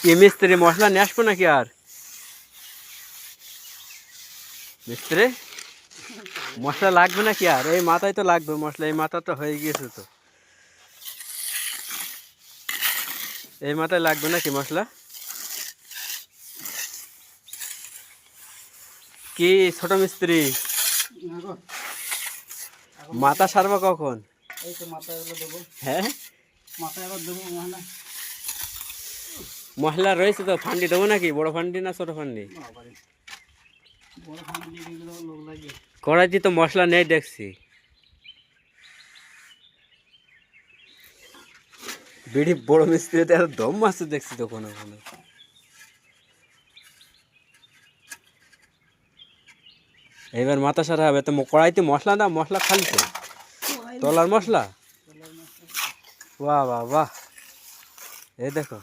কি মিস্ত্রি মশলা নিয়ে আসবো নাকি আর? মিস্ত্রি মশলা লাগবে নাকি আর? এই মাথায় তো লাগবে মশলা, এই মাথা তো হয়ে গিয়েছে তো, এই মাথায় লাগবে নাকি মশলা? কি ছোট মিস্ত্রি, মাথা সারবা কখন? এই তো মাথায় এগুলো দেবো, হ্যাঁ মাথায় আবার দেবো মানে। মশলা রয়েছে তো, ফান্ডি দেবো নাকি? বড় ফান্ডি না ছোট ফান্ডি? বড় ফান্ডি দিয়ে এগুলো লোক লাগে। কড়াইতে তো মশলা নেই দেখছি। বিড়ি বড় মিস্ত্রিতে এত দম আছে দেখছি তো কোনো কোনো। এবার মাথা সারা হবে তো, কড়াইতে মশলা না, মশলা খালি তো তলার মশলা। বাহ বাহ বাহ, এই দেখো।